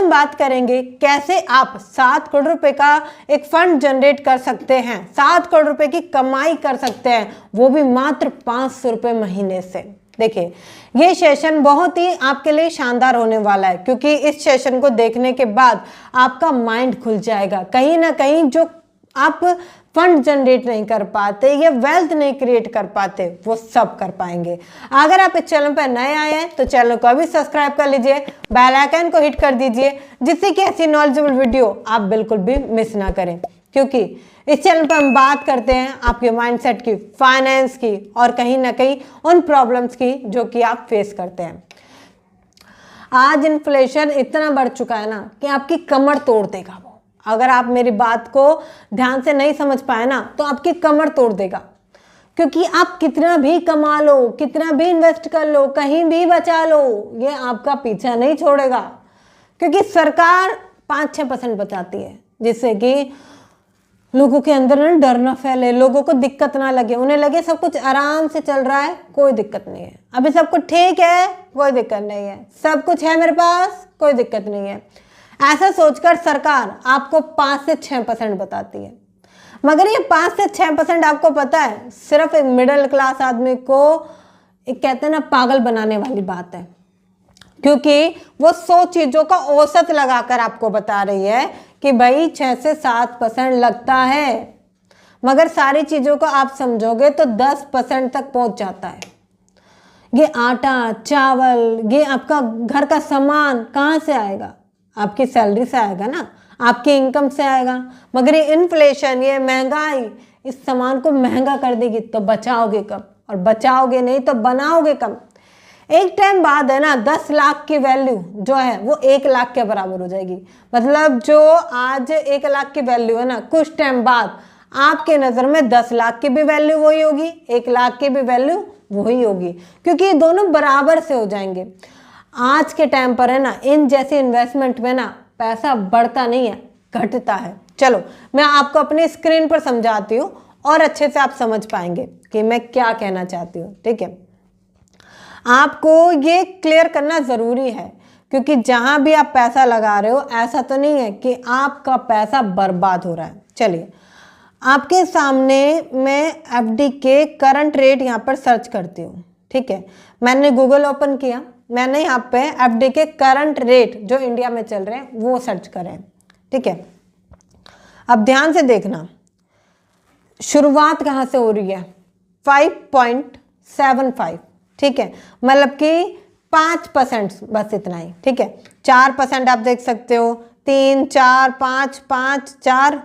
हम बात करेंगे कैसे आप 7 करोड़ रुपए का एक फंड जनरेट कर सकते हैं, 7 करोड़ रुपए की कमाई कर सकते हैं, वो भी मात्र 500 रुपये महीने से। देखिए ये सेशन बहुत ही आपके लिए शानदार होने वाला है, क्योंकि इस सेशन को देखने के बाद आपका माइंड खुल जाएगा। कहीं ना कहीं जो आप फंड जनरेट नहीं कर पाते या वेल्थ नहीं क्रिएट कर पाते, वो सब कर पाएंगे। अगर आप इस चैनल पर नए आए हैं तो चैनल को अभी सब्सक्राइब कर लीजिए, बेल आइकन को हिट कर दीजिए, जिससे कि ऐसी नॉलेजेबल वीडियो आप बिल्कुल भी मिस ना करें। क्योंकि इस चैनल पर हम बात करते हैं आपके माइंडसेट की, फाइनेंस की और कहीं ना कहीं उन प्रॉब्लम्स की जो कि आप फेस करते हैं। आज इन्फ्लेशन इतना बढ़ चुका है ना कि आपकी कमर तोड़ देगा वो। अगर आप मेरी बात को ध्यान से नहीं समझ पाए ना तो आपकी कमर तोड़ देगा, क्योंकि आप कितना भी कमा लो, कितना भी इन्वेस्ट कर लो, कहीं भी बचा लो, ये आपका पीछा नहीं छोड़ेगा। क्योंकि सरकार 5-6% बचाती है, जिससे कि लोगों के अंदर ना डर ना फैले, लोगों को दिक्कत ना लगे, उन्हें लगे सब कुछ आराम से चल रहा है, कोई दिक्कत नहीं है, अभी सब कुछ ठीक है, कोई दिक्कत नहीं है, सब कुछ है मेरे पास, कोई दिक्कत नहीं है। ऐसा सोचकर सरकार आपको 5 से 6% बताती है। मगर ये 5 से 6% आपको पता है, सिर्फ एक मिडिल क्लास आदमी को एक कहते हैं ना पागल बनाने वाली बात है, क्योंकि वो 100 चीजों का औसत लगाकर आपको बता रही है कि भाई 6 से 7% लगता है, मगर सारी चीजों को आप समझोगे तो 10% तक पहुंच जाता है। ये आटा, चावल, ये आपका घर का सामान कहाँ से आएगा? आपकी सैलरी से आएगा ना, आपकी इनकम से आएगा। मगर ये इन्फ्लेशन, ये महंगाई इस सामान को महंगा कर देगी, तो बचाओगे कब? और बचाओगे नहीं तो बनाओगे कब? एक टाइम बाद है ना 10 लाख की वैल्यू जो है वो 1 लाख के बराबर हो जाएगी। मतलब जो आज 1 लाख की वैल्यू है ना, कुछ टाइम बाद आपके नज़र में 10 लाख की भी वैल्यू वही होगी, 1 लाख की भी वैल्यू वही होगी, क्योंकि ये दोनों बराबर से हो जाएंगे। आज के टाइम पर है ना इन जैसे इन्वेस्टमेंट में ना पैसा बढ़ता नहीं है, घटता है। चलो मैं आपको अपनी स्क्रीन पर समझाती हूँ और अच्छे से आप समझ पाएंगे कि मैं क्या कहना चाहती हूँ। ठीक है, आपको ये क्लियर करना ज़रूरी है, क्योंकि जहाँ भी आप पैसा लगा रहे हो ऐसा तो नहीं है कि आपका पैसा बर्बाद हो रहा है। चलिए आपके सामने मैं एफडी के करंट रेट यहाँ पर सर्च करती हूँ। ठीक है, मैंने गूगल ओपन किया, मैंने यहाँ पे एफडी के करंट रेट जो इंडिया में चल रहे हैं वो सर्च करें। ठीक है, अब ध्यान से देखना, शुरुआत कहाँ से हो रही है? 5.75। ठीक है, मतलब कि 5% बस इतना ही। ठीक है, 4% आप देख सकते हो, 3, 4, 5, 5, 4,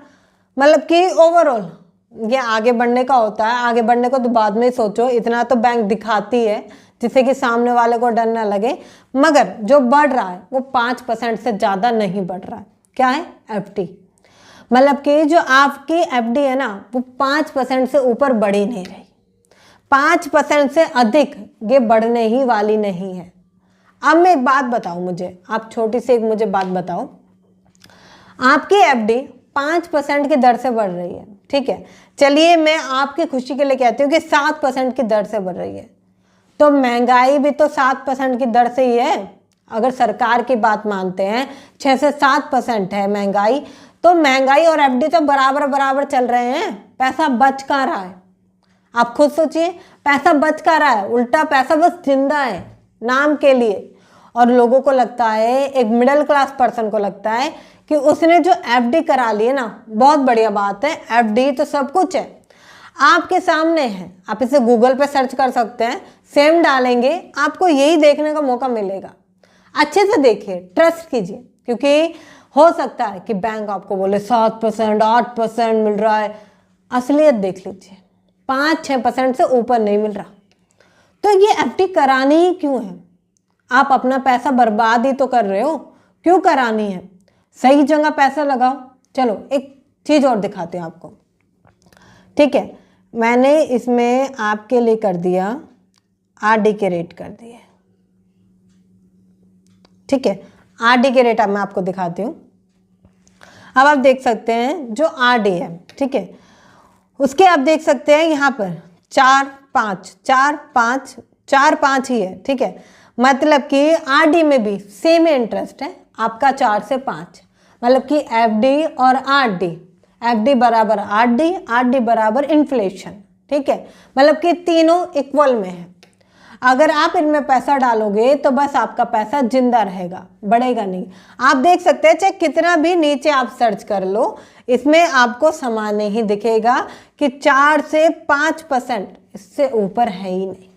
मतलब कि ओवरऑल ये आगे बढ़ने का होता है। आगे बढ़ने को तो बाद में सोचो, इतना तो बैंक दिखाती है जिससे कि सामने वाले को डर ना लगे, मगर जो बढ़ रहा है वो 5% से ज़्यादा नहीं बढ़ रहा है। क्या है? एफडी। मतलब कि जो आपकी एफडी है ना वो 5% से ऊपर बढ़ ही नहीं रही, 5% से अधिक ये बढ़ने ही वाली नहीं है। अब मैं एक बात बताऊं, मुझे आप छोटी सी एक मुझे बात बताओ, आपकी एफडी 5% की दर से बढ़ रही है। ठीक है, चलिए मैं आपकी खुशी के लिए कहती हूँ कि 7% की दर से बढ़ रही है, तो महंगाई भी तो 7% की दर से ही है। अगर सरकार की बात मानते हैं 6 से 7% है महंगाई, तो महंगाई और एफडी तो बराबर बराबर चल रहे हैं। पैसा बच कहाँ रहा है? आप खुद सोचिए, पैसा बच कहाँ रहा है? उल्टा पैसा बस जिंदा है नाम के लिए। और लोगों को लगता है, एक मिडिल क्लास पर्सन को लगता है कि उसने जो एफडी करा ली है ना, बहुत बढ़िया बात है, एफडी तो सब कुछ है, आपके सामने है, आप इसे गूगल पे सर्च कर सकते हैं, सेम डालेंगे आपको यही देखने का मौका मिलेगा। अच्छे से देखिए, ट्रस्ट कीजिए, क्योंकि हो सकता है कि बैंक आपको बोले 7%, 8% मिल रहा है, असलियत देख लीजिए 5-6% से ऊपर नहीं मिल रहा। तो ये एफडी करानी ही क्यों है? आप अपना पैसा बर्बाद ही तो कर रहे हो, क्यों करानी है? सही जगह पैसा लगाओ। चलो एक चीज़ और दिखाते हैं आपको। ठीक है, मैंने इसमें आपके लिए कर दिया आरडी के रेट कर दिए। ठीक है, आरडी के रेट अब मैं आपको दिखाती हूँ। अब आप देख सकते हैं जो आरडी है, ठीक है, उसके आप देख सकते हैं यहाँ पर 4-5 ही है। ठीक है, मतलब कि आरडी में भी सेम इंटरेस्ट है, आपका 4 से 5, मतलब कि एफडी और आरडी, एफडी बराबर आरडी, आरडी बराबर इन्फ्लेशन, ठीक है, मतलब कि तीनों इक्वल में है। अगर आप इनमें पैसा डालोगे तो बस आपका पैसा जिंदा रहेगा, बढ़ेगा नहीं। आप देख सकते हैं चाहे कितना भी नीचे आप सर्च कर लो, इसमें आपको समान ही दिखेगा कि 4 से 5%, इससे ऊपर है ही नहीं।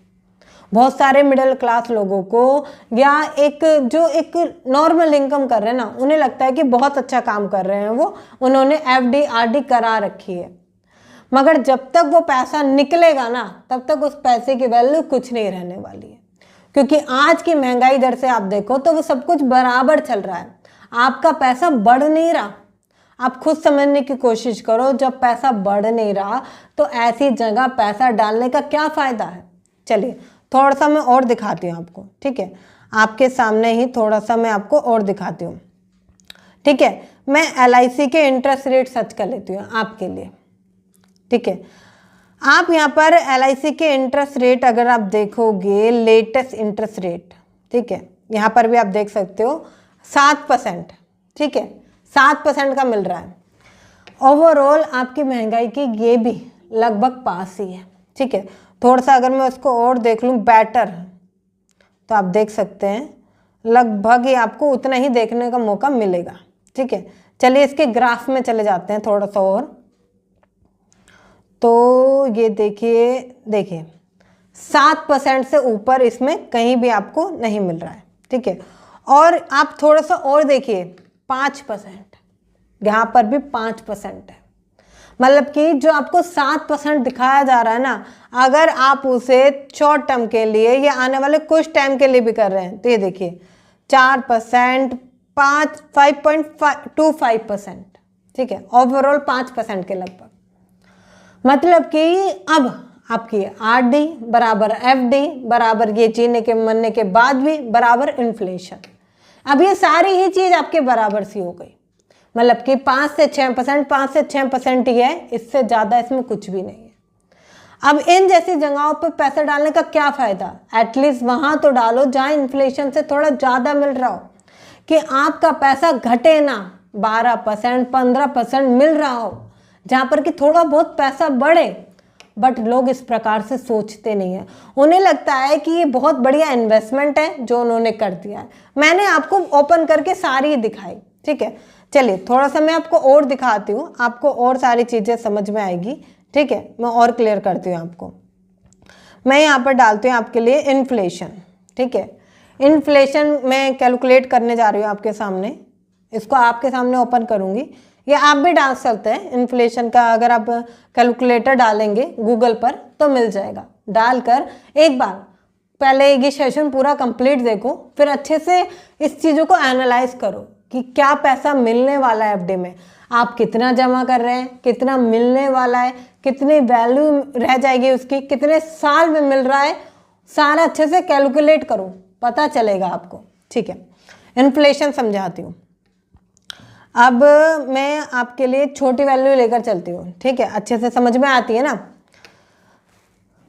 बहुत सारे मिडिल क्लास लोगों को या जो एक नॉर्मल इनकम कर रहे हैं ना, उन्हें लगता है कि बहुत अच्छा काम कर रहे हैं वो, उन्होंने एफडी आरडी करा रखी है, मगर जब तक वो पैसा निकलेगा ना तब तक उस पैसे की वैल्यू कुछ नहीं रहने वाली है। क्योंकि आज की महंगाई दर से आप देखो तो वो सब कुछ बराबर चल रहा है, आपका पैसा बढ़ नहीं रहा। आप खुद समझने की कोशिश करो, जब पैसा बढ़ नहीं रहा तो ऐसी जगह पैसा डालने का क्या फ़ायदा है। चलिए थोड़ा सा मैं और दिखाती हूँ आपको, ठीक है, आपके सामने ही थोड़ा सा मैं आपको और दिखाती हूँ, ठीक है। मैं LIC के इंटरेस्ट रेट सर्च कर लेती हूँ आपके लिए, ठीक है। आप यहाँ पर LIC के इंटरेस्ट रेट अगर आप देखोगे, लेटेस्ट इंटरेस्ट रेट, ठीक है, यहाँ पर भी आप देख सकते हो 7%, ठीक है, 7% का मिल रहा है। ओवरऑल आपकी महंगाई की ये भी लगभग पास ही है, ठीक है। थोड़ा सा अगर मैं उसको और देख लूँ बेटर, तो आप देख सकते हैं लगभग ही आपको उतना ही देखने का मौका मिलेगा, ठीक है। चलिए इसके ग्राफ में चले जाते हैं थोड़ा सा और। तो ये देखिए 7% से ऊपर इसमें कहीं भी आपको नहीं मिल रहा है, ठीक है। और आप थोड़ा सा और देखिए 5%, यहाँ पर भी 5% है, मतलब कि जो आपको 7% दिखाया जा रहा है ना, अगर आप उसे शॉर्ट टर्म के लिए या आने वाले कुछ टाइम के लिए भी कर रहे हैं तो ये देखिए 4%, 5.25%, ठीक है, ओवरऑल 5% के लगभग। मतलब कि अब आपकी आरडी बराबर एफडी बराबर ये जीने के मरने के बाद भी बराबर इन्फ्लेशन। अब ये सारी ही चीज़ आपके बराबर सी हो गई, मतलब कि 5 से 6%, 5 से 6% ही है, इससे ज़्यादा इसमें कुछ भी नहीं है। अब इन जैसी जगहों पर पैसा डालने का क्या फ़ायदा, एटलीस्ट वहाँ तो डालो जहाँ इन्फ्लेशन से थोड़ा ज़्यादा मिल रहा हो, कि आपका पैसा घटे ना, 12%, 15% मिल रहा हो, जहाँ पर कि थोड़ा बहुत पैसा बढ़े। बट लोग इस प्रकार से सोचते नहीं है, उन्हें लगता है कि ये बहुत बढ़िया इन्वेस्टमेंट है जो उन्होंने कर दिया है। मैंने आपको ओपन करके सारी दिखाई, ठीक है। चलिए थोड़ा सा मैं आपको और दिखाती हूँ, आपको और सारी चीज़ें समझ में आएगी, ठीक है। मैं और क्लियर करती हूँ आपको। मैं यहाँ पर डालती हूँ आपके लिए इन्फ्लेशन, ठीक है। इन्फ्लेशन मैं कैलकुलेट करने जा रही हूँ आपके सामने, इसको आपके सामने ओपन करूँगी, या आप भी डाल सकते हैं इन्फ्लेशन का। अगर आप कैलकुलेटर डालेंगे गूगल पर तो मिल जाएगा। डालकर एक बार पहले ये सेशन पूरा कंप्लीट देखो, फिर अच्छे से इस चीज़ों को एनालाइज करो कि क्या पैसा मिलने वाला है एफडी में, आप कितना जमा कर रहे हैं, कितना मिलने वाला है, कितनी वैल्यू रह जाएगी उसकी, कितने साल में मिल रहा है, सारा अच्छे से कैलकुलेट करो, पता चलेगा आपको, ठीक है। इन्फ्लेशन समझाती हूँ। अब मैं आपके लिए छोटी वैल्यू लेकर चलती हूँ, ठीक है, अच्छे से समझ में आती है ना।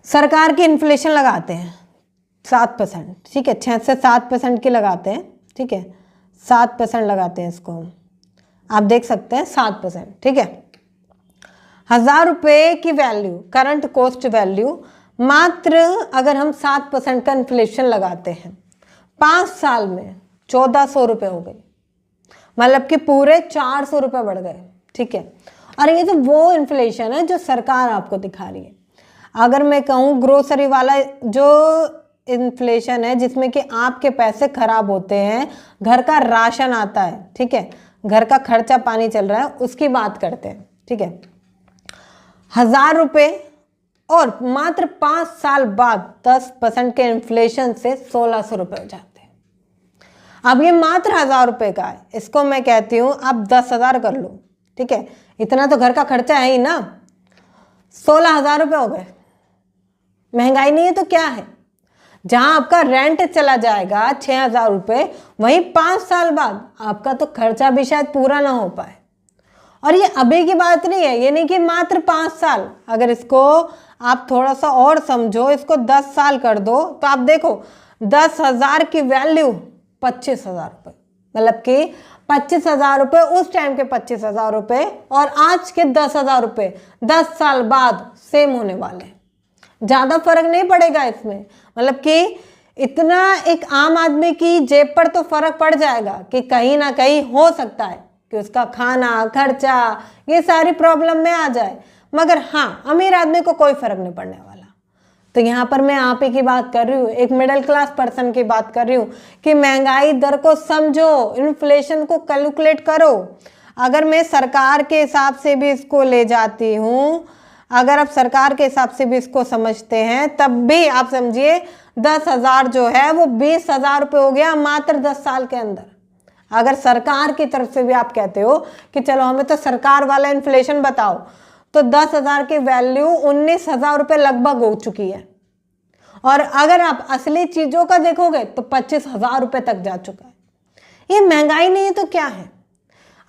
सरकार की इन्फ्लेशन लगाते हैं 7%, ठीक है, 6 से 7% की लगाते हैं, ठीक है, 7% लगाते हैं इसको, आप देख सकते हैं 7%, ठीक है। 1000 रुपये की वैल्यू, करंट कॉस्ट वैल्यू, मात्र अगर हम 7% का इन्फ्लेशन लगाते हैं 5 साल में 1400 रुपये हो गई, मतलब कि पूरे 400 रुपये बढ़ गए, ठीक है। और ये तो वो इन्फ्लेशन है जो सरकार आपको दिखा रही है। अगर मैं कहूँ ग्रोसरी वाला जो इन्फ्लेशन है, जिसमें कि आपके पैसे खराब होते हैं, घर का राशन आता है, ठीक है, घर का खर्चा पानी चल रहा है, उसकी बात करते हैं, ठीक है। 1000 रुपये और मात्र 5 साल बाद 10% के इन्फ्लेशन से 1600 रुपये हो जाते हैं। अब ये मात्र 1000 रुपये का है, इसको मैं कहती हूँ आप 10,000 कर लो, ठीक है, इतना तो घर का खर्चा है ही ना। 16,000 रुपये हो गए, महंगाई नहीं है तो क्या है। जहां आपका रेंट चला जाएगा 6,000 रुपये, वहीं 5 साल बाद आपका तो खर्चा भी शायद पूरा ना हो पाए। और ये अभी की बात नहीं है, ये नहीं कि मात्र 5 साल, अगर इसको आप थोड़ा सा और समझो, इसको 10 साल कर दो तो आप देखो 10,000 की वैल्यू 25,000 रुपये, मतलब कि 25,000 रुपये उस टाइम के 25,000 रुपये और आज के 10,000 रुपये 10 साल बाद सेम होने वाले, ज़्यादा फर्क नहीं पड़ेगा इसमें। मतलब कि इतना एक आम आदमी की जेब पर तो फर्क पड़ जाएगा कि कहीं ना कहीं हो सकता है कि उसका खाना खर्चा ये सारी प्रॉब्लम में आ जाए, मगर हाँ अमीर आदमी को कोई फर्क नहीं पड़ने वाला। तो यहाँ पर मैं आप ही की बात कर रही हूँ, एक मिडिल क्लास पर्सन की बात कर रही हूँ कि महंगाई दर को समझो, इन्फ्लेशन को कैलकुलेट करो। अगर मैं सरकार के हिसाब से भी इसको ले जाती हूँ, अगर आप सरकार के हिसाब से भी इसको समझते हैं, तब भी आप समझिए 10,000 जो है वो 20,000 रुपये हो गया मात्र 10 साल के अंदर। अगर सरकार की तरफ से भी आप कहते हो कि चलो हमें तो सरकार वाला इन्फ्लेशन बताओ, तो 10,000 की वैल्यू 19,000 रुपये लगभग हो चुकी है। और अगर आप असली चीज़ों का देखोगे तो 25,000 रुपये तक जा चुका है। ये महंगाई नहीं है तो क्या है?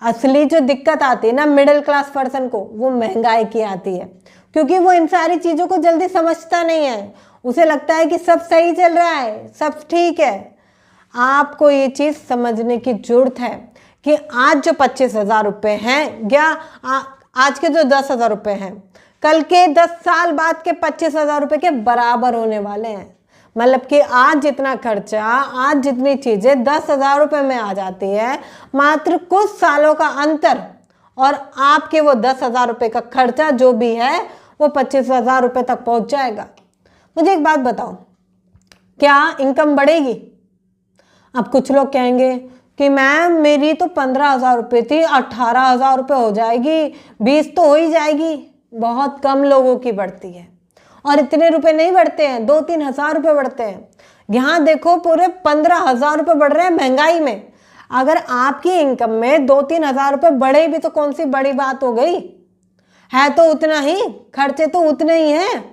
असली जो दिक्कत आती है ना मिडिल क्लास पर्सन को, वो महंगाई की आती है, क्योंकि वो इन सारी चीज़ों को जल्दी समझता नहीं है। उसे लगता है कि सब सही चल रहा है, सब ठीक है। आपको ये चीज़ समझने की जरूरत है कि आज जो 25,000 रुपये हैं या आज के जो 10,000 रुपये हैं, कल के 10 साल बाद के 25,000 रुपये के बराबर होने वाले हैं। मतलब कि आज जितना खर्चा, आज जितनी चीज़ें 10,000 रुपये में आ जाती है, मात्र कुछ सालों का अंतर और आपके वो 10,000 रुपये का खर्चा जो भी है वो 25,000 रुपये तक पहुंच जाएगा। मुझे एक बात बताओ, क्या इनकम बढ़ेगी? अब कुछ लोग कहेंगे कि मैम मेरी तो 15,000 रुपये थी, 18,000 रुपये हो जाएगी, 20 तो हो ही जाएगी। बहुत कम लोगों की बढ़ती है और इतने रुपए नहीं बढ़ते हैं, 2-3 हज़ार रुपये बढ़ते हैं। यहाँ देखो पूरे 15,000 रुपये बढ़ रहे हैं महंगाई में। अगर आपकी इनकम में 2-3 हज़ार रुपये बढ़े भी तो कौन सी बड़ी बात हो गई? है तो उतना ही, खर्चे तो उतने ही हैं।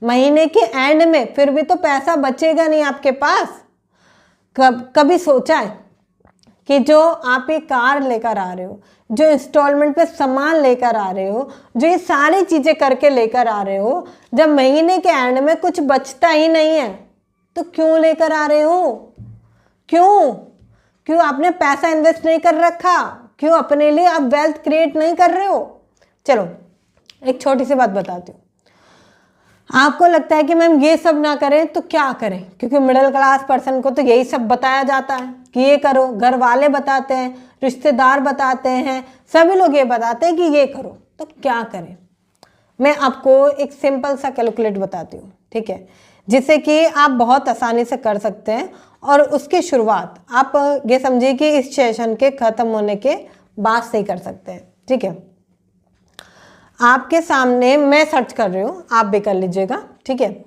महीने के एंड में फिर भी तो पैसा बचेगा नहीं आपके पास। कभी सोचा है कि जो आप ये कार लेकर आ रहे हो, जो इंस्टॉलमेंट पे सामान लेकर आ रहे हो, जो ये सारी चीज़ें करके लेकर आ रहे हो, जब महीने के एंड में कुछ बचता ही नहीं है तो क्यों लेकर आ रहे हो? क्यों आपने पैसा इन्वेस्ट नहीं कर रखा? क्यों अपने लिए आप वेल्थ क्रिएट नहीं कर रहे हो? चलो एक छोटी सी बात बताती हूँ। आपको लगता है कि मैम ये सब ना करें तो क्या करें, क्योंकि मिडिल क्लास पर्सन को तो यही सब बताया जाता है कि ये करो, घर वाले बताते हैं, रिश्तेदार बताते हैं, सभी लोग ये बताते हैं कि ये करो, तो क्या करें? मैं आपको एक सिंपल सा कैलकुलेट बताती हूँ, ठीक है, जिससे कि आप बहुत आसानी से कर सकते हैं। और उसकी शुरुआत आप ये समझिए कि इस सेशन के ख़त्म होने के बाद से ही कर सकते हैं, ठीक है। आपके सामने मैं सर्च कर रही हूँ, आप भी कर लीजिएगा, ठीक है।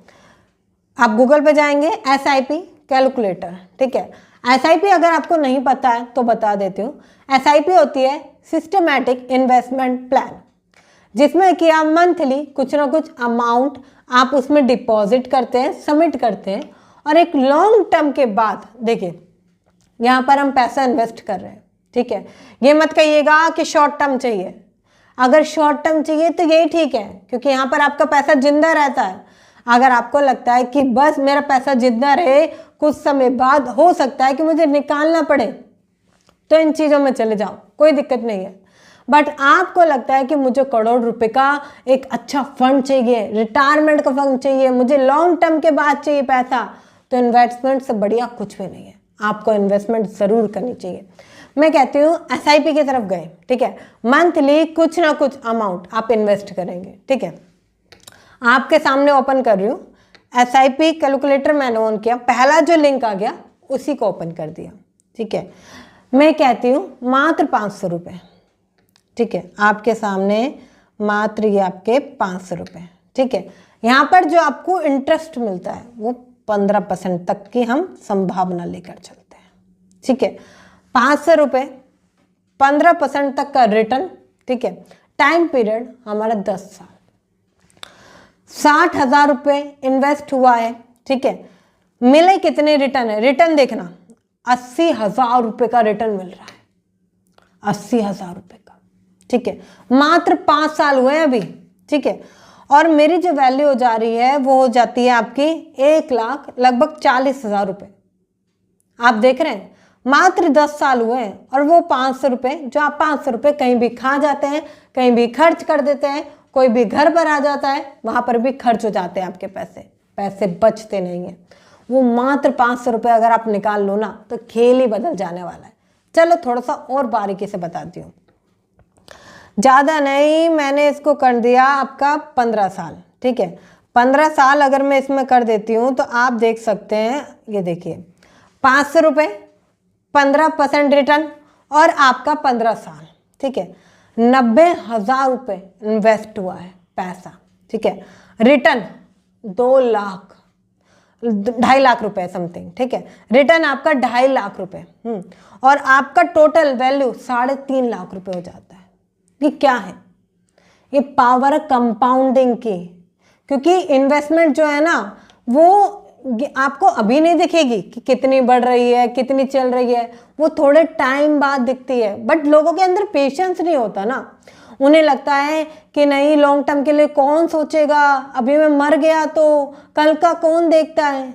आप गूगल पे जाएंगे SIP कैलकुलेटर, ठीक है। SIP अगर आपको नहीं पता है तो बता देती हूँ। SIP होती है सिस्टमैटिक इन्वेस्टमेंट प्लान, जिसमें कि आप मंथली कुछ ना कुछ अमाउंट आप उसमें डिपॉजिट करते हैं, सबमिट करते हैं, और एक लॉन्ग टर्म के बाद देखिए यहाँ पर हम पैसा इन्वेस्ट कर रहे हैं, ठीक है। ये मत कहिएगा कि शॉर्ट टर्म चाहिए। अगर शॉर्ट टर्म चाहिए तो यही ठीक है, क्योंकि यहाँ पर आपका पैसा जिंदा रहता है। अगर आपको लगता है कि बस मेरा पैसा जिंदा रहे, कुछ समय बाद हो सकता है कि मुझे निकालना पड़े, तो इन चीज़ों में चले जाओ, कोई दिक्कत नहीं है। बट आपको लगता है कि मुझे करोड़ रुपए का एक अच्छा फंड चाहिए, रिटायरमेंट का फंड चाहिए, मुझे लॉन्ग टर्म के बाद चाहिए पैसा, तो इन्वेस्टमेंट से बढ़िया कुछ भी नहीं है। आपको इन्वेस्टमेंट ज़रूर करनी चाहिए। मैं कहती हूँ SIP की तरफ गए, ठीक है, मंथली कुछ ना कुछ अमाउंट आप इन्वेस्ट करेंगे, ठीक है। आपके सामने ओपन कर रही हूँ SIP कैलकुलेटर, मैंने ऑन किया, पहला जो लिंक आ गया उसी को ओपन कर दिया, ठीक है। मैं कहती हूँ मात्र 500 रुपये, ठीक है, आपके सामने मात्र ये आपके 500 रुपये, ठीक है। यहाँ पर जो आपको इंटरेस्ट मिलता है वो 15% तक की हम संभावना लेकर चलते हैं, ठीक है। 500 रुपये 15% तक का रिटर्न, ठीक है। टाइम पीरियड हमारा 10 साल, 60,000 रुपये इन्वेस्ट हुआ है, ठीक है। मिले कितने रिटर्न है? रिटर्न देखना, 80,000 रुपये का रिटर्न मिल रहा है, 80,000 रुपये का, ठीक है। मात्र 5 साल हुए अभी, ठीक है। और मेरी जो वैल्यू हो जा रही है वो हो जाती है आपकी 1,40,000 रुपये। आप देख रहे हैं मात्र 10 साल हुए हैं और वो 500 रुपये, जो आप 500 रुपये कहीं भी खा जाते हैं, कहीं भी खर्च कर देते हैं, कोई भी घर पर आ जाता है वहाँ पर भी खर्च हो जाते हैं आपके पैसे बचते नहीं हैं। वो मात्र 500 रुपये अगर आप निकाल लो ना तो खेल ही बदल जाने वाला है। चलो थोड़ा सा और बारीकी से बताती हूँ, ज़्यादा नहीं, मैंने इसको कर दिया आपका 15 साल, ठीक है। 15 साल अगर मैं इसमें कर देती हूँ तो आप देख सकते हैं, ये देखिए 500 रुपये, 15% रिटर्न और आपका 15 साल, ठीक है। 90,000 रुपये इन्वेस्ट हुआ है पैसा, ठीक है। रिटर्न 2 लाख, 2.5 लाख रुपए समथिंग, ठीक है। रिटर्न आपका 2.5 लाख रुपए और आपका टोटल वैल्यू 3.5 लाख रुपए हो जाता है। ये क्या है? ये पावर कंपाउंडिंग की, क्योंकि इन्वेस्टमेंट जो है ना वो आपको अभी नहीं दिखेगी कि कितनी बढ़ रही है, कितनी चल रही है, वो थोड़े टाइम बाद दिखती है। बट लोगों के अंदर पेशेंस नहीं होता ना, उन्हें लगता है कि नहीं लॉन्ग टर्म के लिए कौन सोचेगा, अभी मैं मर गया तो कल का कौन देखता है।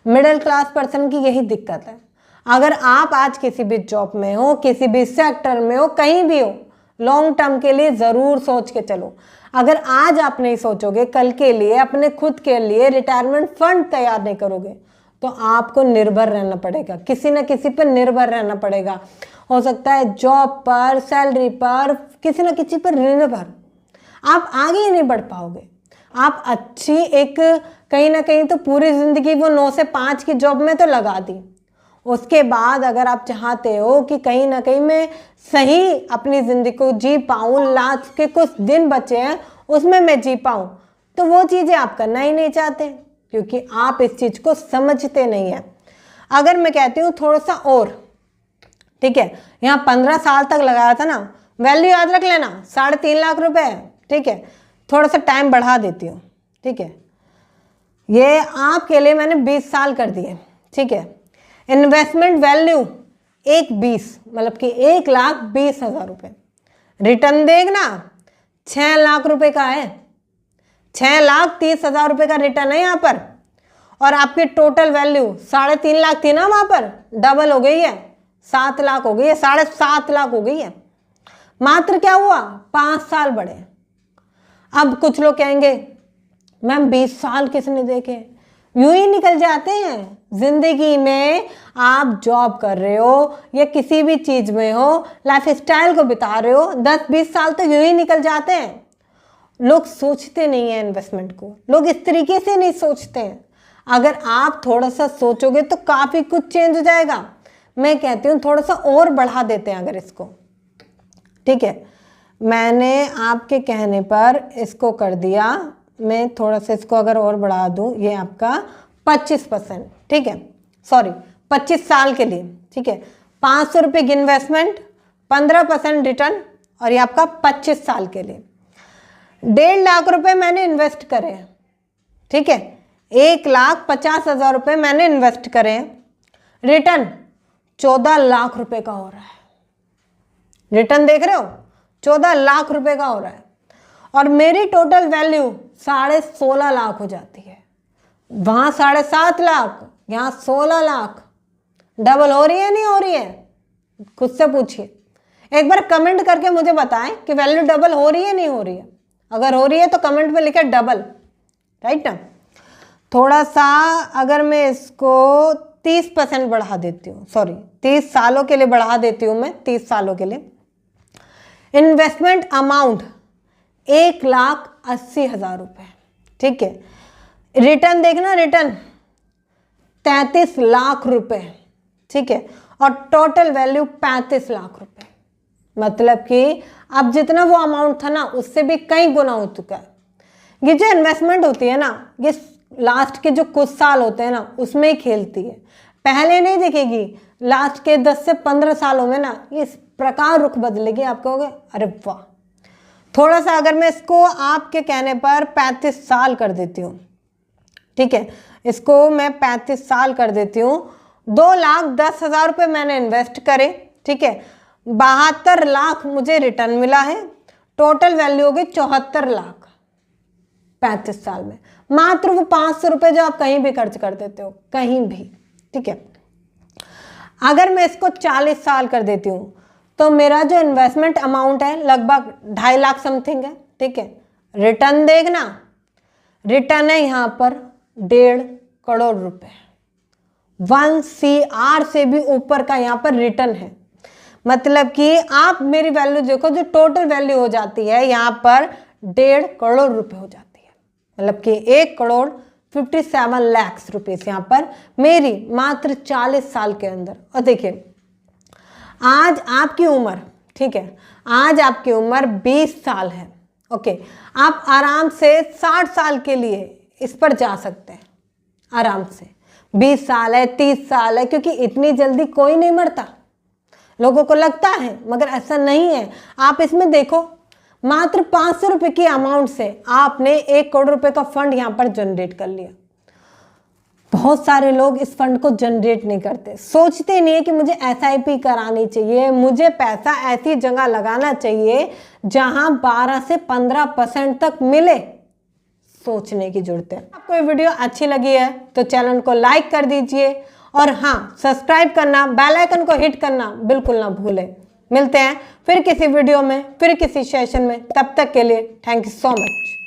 मिडिल क्लास पर्सन की यही दिक्कत है। अगर आप आज किसी भी जॉब में हो, किसी भी सेक्टर में हो, कहीं भी हो, लॉन्ग टर्म के लिए ज़रूर सोच के चलो। अगर आज आप नहीं सोचोगे कल के लिए, अपने खुद के लिए रिटायरमेंट फंड तैयार नहीं करोगे तो आपको निर्भर रहना पड़ेगा, किसी न किसी पर निर्भर रहना पड़ेगा। हो सकता है जॉब पर, सैलरी पर, किसी न किसी पर निर्भर, आप आगे ही नहीं बढ़ पाओगे। आप अच्छी एक कहीं ना कहीं तो पूरी ज़िंदगी वो 9 से 5 की जॉब में तो लगा दी, उसके बाद अगर आप चाहते हो कि कहीं ना कहीं मैं सही अपनी ज़िंदगी को जी पाऊँ, लास्ट के कुछ दिन बचे हैं उसमें मैं जी पाऊँ, तो वो चीज़ें आप करना ही नहीं चाहते क्योंकि आप इस चीज़ को समझते नहीं हैं। अगर मैं कहती हूँ थोड़ा सा और, ठीक है, यहाँ 15 साल तक लगाया था ना, वैल्यू याद रख लेना 3.5 लाख रुपए है, ठीक है। थोड़ा सा टाइम बढ़ा देती हूँ, ठीक है, ये आपके लिए मैंने 20 साल कर दिए, ठीक है। इन्वेस्टमेंट वैल्यू 1,20 मतलब कि 1,20,000 रुपये, रिटर्न देखना 6 लाख रुपए का है, 6,30,000 रुपये का रिटर्न है यहाँ पर। और आपकी टोटल वैल्यू 3.5 लाख थी ना, वहाँ पर डबल हो गई है, 7 लाख हो गई है, 7.5 लाख हो गई है। मात्र क्या हुआ, 5 साल बढ़े। अब कुछ लोग कहेंगे मैम 20 साल किसने देखे, यूं ही निकल जाते हैं जिंदगी में। आप जॉब कर रहे हो या किसी भी चीज में हो, लाइफ स्टाइल को बिता रहे हो, 10-20 साल तो यूं ही निकल जाते हैं। लोग सोचते नहीं है इन्वेस्टमेंट को, लोग इस तरीके से नहीं सोचते हैं। अगर आप थोड़ा सा सोचोगे तो काफी कुछ चेंज हो जाएगा। मैं कहती हूँ थोड़ा सा और बढ़ा देते हैं अगर इसको, ठीक है। मैंने आपके कहने पर इसको कर दिया, मैं थोड़ा सा इसको अगर और बढ़ा दूं, ये आपका 25%, ठीक है, सॉरी 25 साल के लिए, ठीक है। 500 रुपये की इन्वेस्टमेंट, 15% रिटर्न और ये आपका 25 साल के लिए 1.5 लाख रुपए मैंने इन्वेस्ट करे हैं, ठीक है। 1,50,000 रुपये मैंने इन्वेस्ट करे हैं, रिटर्न 14 लाख रुपए का हो रहा है। रिटर्न देख रहे हो, 14 लाख रुपए का हो रहा है और मेरी टोटल वैल्यू 16.5 लाख हो जाती है। वहां 7.5 लाख, यहाँ 16 लाख। डबल हो रही है नहीं हो रही है, खुद से पूछिए। एक बार कमेंट करके मुझे बताएं कि वैल्यू डबल हो रही है नहीं हो रही है। अगर हो रही है तो कमेंट में लिखे डबल, राइट ना। थोड़ा सा अगर मैं इसको 30% बढ़ा देती हूँ, सॉरी 30 सालों के लिए बढ़ा देती हूँ मैं, 30 सालों के लिए इन्वेस्टमेंट अमाउंट 1,80,000 रुपये, ठीक है। रिटर्न देखना, रिटर्न 33 लाख रुपए, ठीक है। और टोटल वैल्यू 35 लाख रुपए, मतलब कि अब जितना वो अमाउंट था ना उससे भी कई गुना हो चुका है। ये जो इन्वेस्टमेंट होती है ना, ये लास्ट के जो कुछ साल होते हैं ना उसमें ही खेलती है, पहले नहीं दिखेगी। लास्ट के 10 से 15 सालों में ना ये इस प्रकार रुख बदलेगी, आप कहोगे अरे वाह। थोड़ा सा अगर मैं इसको आपके कहने पर 35 साल कर देती हूँ, ठीक है, इसको मैं 35 साल कर देती हूँ, 2,10,000 रुपये मैंने इन्वेस्ट करे, ठीक है। 72 लाख मुझे रिटर्न मिला है, टोटल वैल्यू होगी 74 लाख 35 साल में। मात्र वो 500 रुपये जो आप कहीं भी खर्च कर देते हो, कहीं भी, ठीक है। अगर मैं इसको 40 साल कर देती हूँ तो मेरा जो इन्वेस्टमेंट अमाउंट है लगभग 2.5 लाख समथिंग है, ठीक है। रिटर्न देखना, रिटर्न है यहाँ पर 1.5 करोड़ रुपए, 1 CR से भी ऊपर का यहाँ पर रिटर्न है। मतलब कि आप मेरी वैल्यू देखो, जो टोटल वैल्यू हो जाती है यहाँ पर 1.5 करोड़ रुपए हो जाती है। मतलब कि 1,57 लाख रुपीस यहाँ पर मेरी मात्र 40 साल के अंदर। और देखिए आज आपकी उम्र, ठीक है, आज आपकी उम्र 20 साल है, ओके। आप आराम से 60 साल के लिए इस पर जा सकते हैं, आराम से। 20 साल है, 30 साल है, क्योंकि इतनी जल्दी कोई नहीं मरता, लोगों को लगता है, मगर ऐसा नहीं है। आप इसमें देखो, मात्र 500 रुपये की अमाउंट से आपने 1 करोड़ रुपए का फंड यहाँ पर जनरेट कर लिया। बहुत सारे लोग इस फंड को जनरेट नहीं करते, सोचते नहीं है कि मुझे SIP करानी चाहिए, मुझे पैसा ऐसी जगह लगाना चाहिए जहां 12 से 15% तक मिले। सोचने की जरूरत है। आपको ये वीडियो अच्छी लगी है तो चैनल को लाइक कर दीजिए, और हाँ, सब्सक्राइब करना, बेल आइकन को हिट करना बिल्कुल ना भूलें। मिलते हैं फिर किसी वीडियो में, फिर किसी सेशन में। तब तक के लिए थैंक यू सो मच।